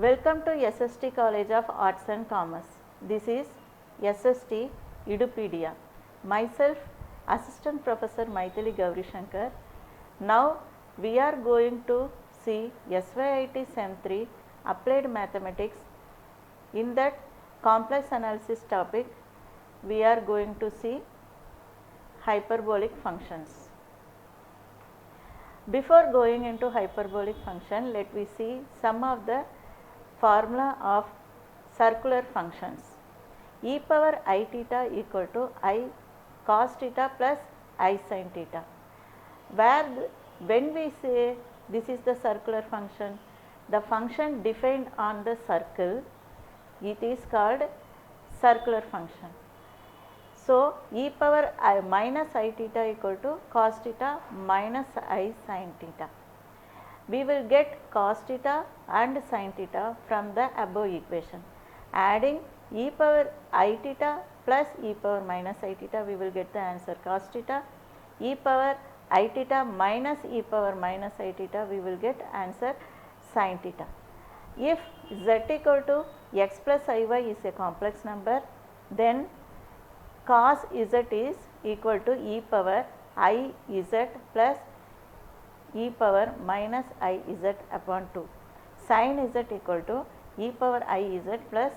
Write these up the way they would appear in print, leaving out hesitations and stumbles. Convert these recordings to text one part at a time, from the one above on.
Welcome to SST College of Arts and Commerce. This is SST Edupedia. Myself, Assistant Professor Maithili Gauri Shankar. Now we are going to see SYIT Sem 3 Applied Mathematics. In that complex analysis topic, we are going to see hyperbolic functions. Before going into hyperbolic function, let me see some of the formula of circular functions. E power I theta equal to I cos theta plus I sin theta. When we say this is the circular function, the function defined on the circle, it is called circular function. So, e power I minus I theta equal to cos theta minus I sin theta. We will get cos theta and sin theta from the above equation. Adding e power I theta plus e power minus I theta, we will get the answer cos theta. E power I theta minus e power minus I theta, we will get answer sin theta. If z equal to x plus iy is a complex number, then cos z is equal to e power I z plus e power minus I z upon 2. Sin z equal to e power I z plus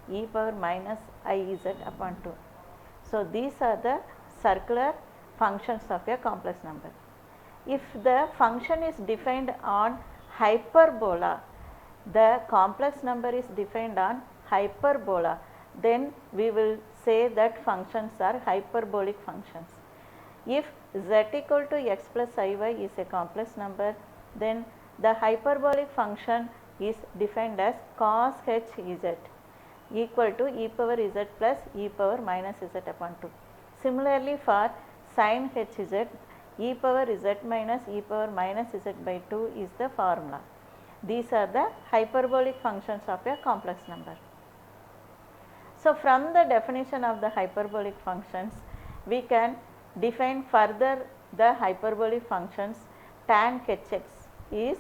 e power minus I z upon 2. So, these are the circular functions of a complex number. If the function is defined on hyperbola, the complex number is defined on hyperbola, then we will say that functions are hyperbolic functions. If z equal to x plus iy is a complex number, then the hyperbolic function is defined as cos h z equal to e power z plus e power minus z upon 2. Similarly, for sin h z, e power z minus e power minus z by 2 is the formula. These are the hyperbolic functions of a complex number. So, from the definition of the hyperbolic functions, we can define further the hyperbolic functions. Tan hx is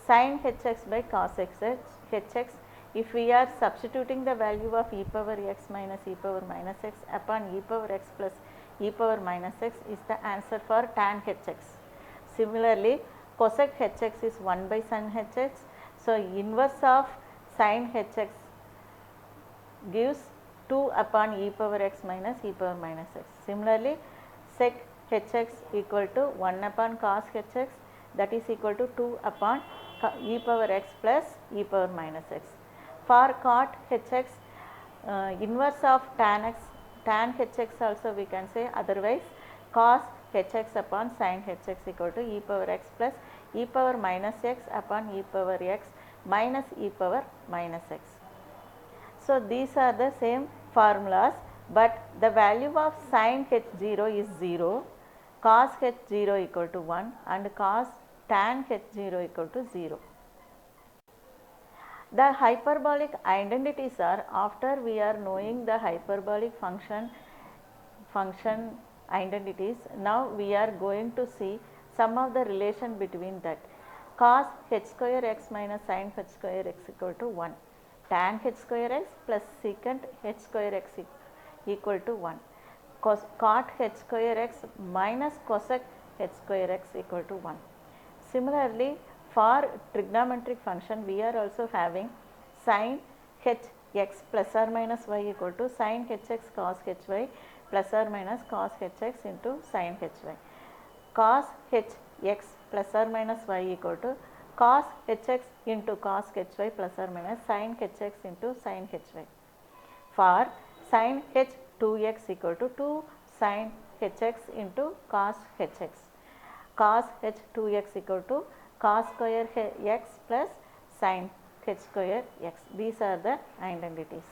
sin hx by cos hx. If we are substituting the value of e power x minus e power minus x upon e power x plus e power minus x is the answer for tan hx. Similarly, cosec hx is 1 by sin hx. So, inverse of sin hx gives 2 upon e power x minus e power minus x. Similarly, sec hx equal to 1 upon cos hx, that is equal to 2 upon e power x plus e power minus x. For cot hx, inverse of tan hx also we can say, otherwise cos hx upon sin hx equal to e power x plus e power minus x upon e power x minus e power minus x. So, these are the same formulas, but the value of sin h0 is 0, cos h0 equal to 1 and cos tan h0 equal to 0. The hyperbolic identities are, after we are knowing the hyperbolic function identities, now we are going to see some of the relation between that. Cos h square x minus sin h square x equal to 1. Tan h square x plus secant h square x equal to 1. Cot h square x minus cosec h square x equal to 1. Similarly, for trigonometric function, we are also having sin h x plus or minus y equal to sin h x cos h y plus or minus cos h x into sin h y. Cos h x plus or minus y equal to cos h x into cos h y plus or minus sin h x into sin h y. For sin h 2x equal to 2 sin h x into cos h x. Cos h 2x equal to cos square x plus sin h square x. These are the identities.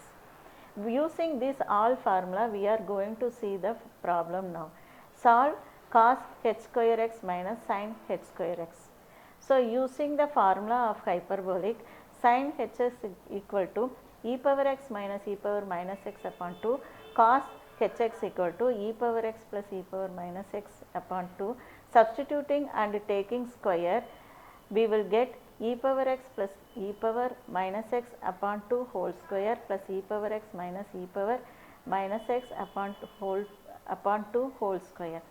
Using this all formula, we are going to see the problem now. Solve cos h square x minus sin h square x. So, using the formula of hyperbolic, sin h is equal to e power x minus e power minus x upon 2, cos h x equal to e power x plus e power minus x upon 2. Substituting and taking square, we will get e power x plus e power minus x upon 2 whole square plus e power x minus e power minus x upon 2 whole square.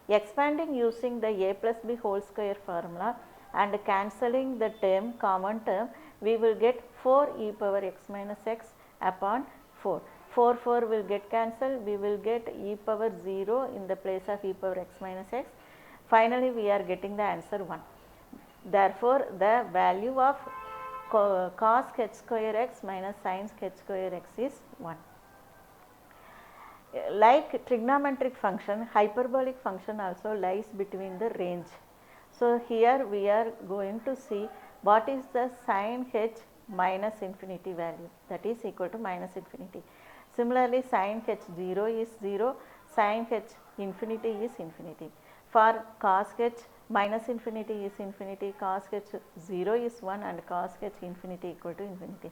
Expanding using the a plus b whole square formula and cancelling the term common term, we will get 4 e power x minus x upon 4. 4 will get cancelled, we will get e power 0 in the place of e power x minus x. Finally, we are getting the answer 1. Therefore, the value of cos h square x minus sin h square x is 1. Like trigonometric function, hyperbolic function also lies between the range. So, here we are going to see what is the sin h minus infinity value, that is equal to minus infinity. Similarly, sin h 0 is 0, sin h infinity is infinity. For cos h minus infinity is infinity, cos h 0 is 1 and cos h infinity equal to infinity.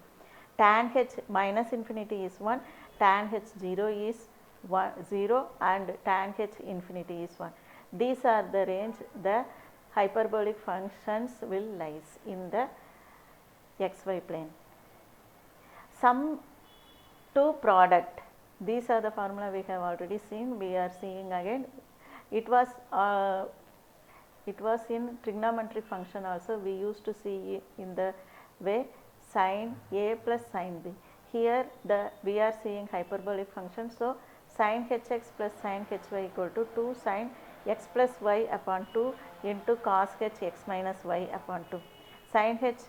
Tan h minus infinity is 1, tan h 0 is 0 and tan h infinity is 1. These are the range the hyperbolic functions will lies in the xy plane. Sum to product, these are the formula we have already seen, we are seeing again. It was in trigonometric function also, we used to see in the way sin a plus sin b. Here we are seeing hyperbolic function, so sin hx plus sin hy equal to 2 sin x plus y upon 2 into cos h x minus y upon 2. Sin h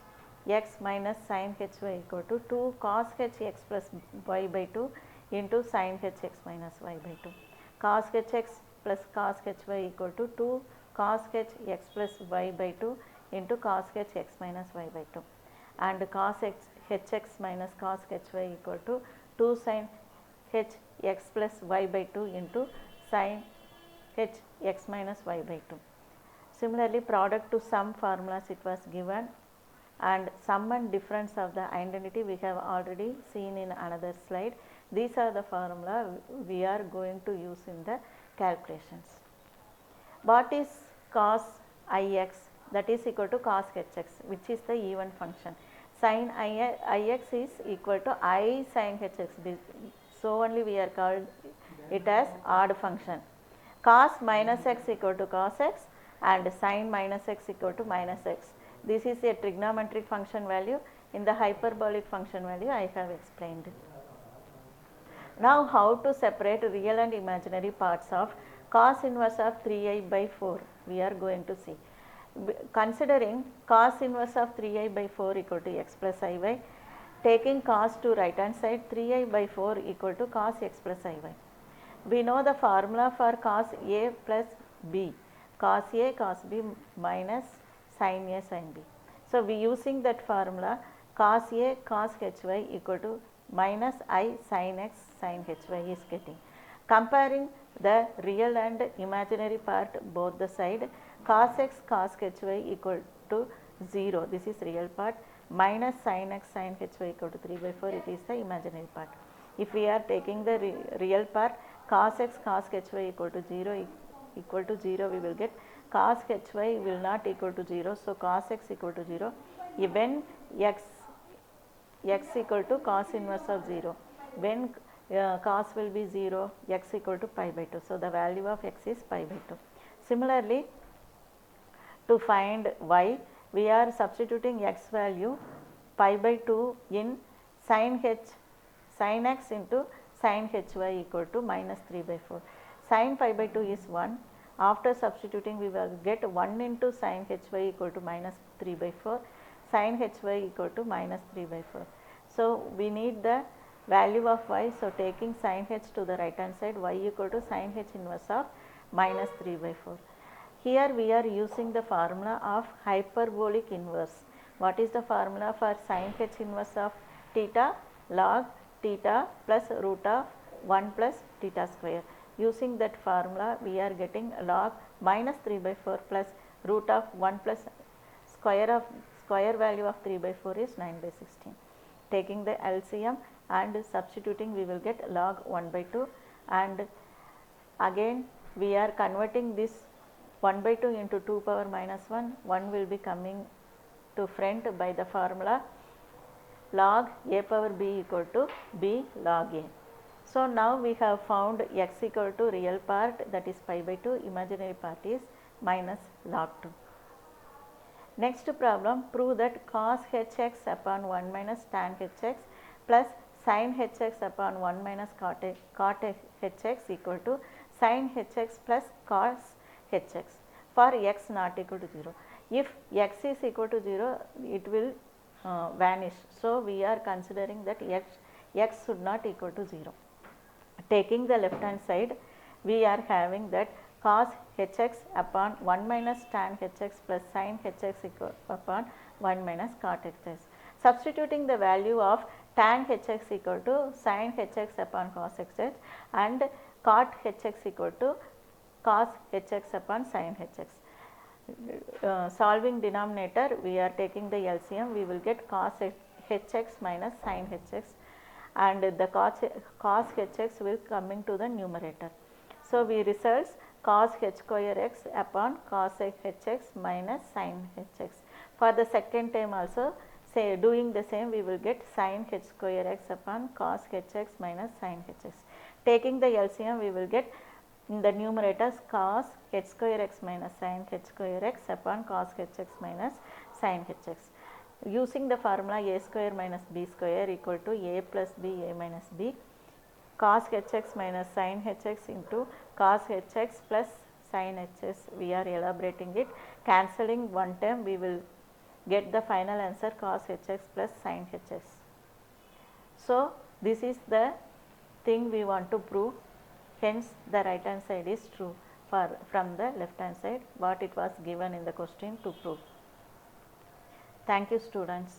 x minus sin hy equal to 2 cos h x plus y by 2 into sin h x minus y by 2. Cos h x plus cos hy equal to 2 cos h x plus y by 2 into cos h x minus y by 2. And cos hx minus cos hy equal to 2 sin h x plus y by 2 into sin h x minus y by 2. Similarly, product to sum formulas it was given, and sum and difference of the identity we have already seen in another slide. These are the formula we are going to use in the calculations. What is cos ix? That is equal to cos hx, which is the even function. Sin ix is equal to I sin hx. So only we are called it as odd function. Cos minus x equal to cos x and sin minus x equal to minus x. This is a trigonometric function value. In the hyperbolic function value I have explained. Now, how to separate real and imaginary parts of cos inverse of 3i by 4 we are going to see. Considering cos inverse of 3i by 4 equal to x plus iy, taking cos to right hand side, 3i by 4 equal to cos x plus iy. We know the formula for cos a plus b, cos a cos b minus sin a sin b. So, we using that formula, cos a cos hy equal to minus I sin x sin hy is getting. Comparing the real and imaginary part both the side, cos x cos hy equal to 0, this is real part, minus sin x sin hy equal to 3 by 4, it is the imaginary part. If we are taking the real part, cos x cos hy equal to 0 we will get, cos hy will not equal to 0, so cos x equal to 0, when x equal to cos inverse of 0, when cos will be 0, x equal to pi by 2, so the value of x is pi by 2. Similarly, to find y, we are substituting x value pi by 2 in sin x into sin hy equal to minus 3 by 4. Sin pi by 2 is 1. After substituting, we will get 1 into sin hy equal to minus 3 by 4, sin hy equal to minus 3 by 4. So, we need the value of y. So, taking sin h to the right hand side, y equal to sin h inverse of minus 3 by 4. Here we are using the formula of hyperbolic inverse. What is the formula for sin h inverse of theta? Log theta plus root of 1 plus theta square. Using that formula, we are getting log minus 3 by 4 plus root of 1 plus square value of 3 by 4 is 9 by 16. Taking the LCM and substituting, we will get log 1 by 2, and again we are converting this 1 by 2 into 2 power minus 1, 1 will be coming to front by the formula log a power b equal to b log a. So now we have found x equal to real part, that is pi by 2, imaginary part is minus log 2. Next problem, prove that cos hx upon 1 minus tan hx plus sin hx upon 1 minus cot hx equal to sin hx plus cos hx for x not equal to 0. If x is equal to 0, it will vanish. So we are considering that x should not equal to 0. Taking the left hand side, we are having that cos hx upon 1 minus tan hx plus sin hx equal upon 1 minus cot hx. Substituting the value of tan hx equal to sin hx upon cos hx and cot hx equal to cos hx upon sin hx. Solving denominator, we are taking the LCM, we will get cos hx minus sin hx, and the cos hx will come into the numerator. So we results cos h square x upon cos hx minus sin hx. For the second time also, say doing the same, we will get sin h square x upon cos hx minus sin hx. Taking the LCM, we will get in the numerators cos h square x minus sin h square x upon cos hx minus sin hx. Using the formula a square minus b square equal to a plus b a minus b, cos hx minus sin hx into cos hx plus sin hx, we are elaborating it. Cancelling one term, we will get the final answer cos hx plus sin hx. So this is the thing we want to prove. Hence the right hand side is true from the left hand side, what it was given in the question to prove. Thank you, students.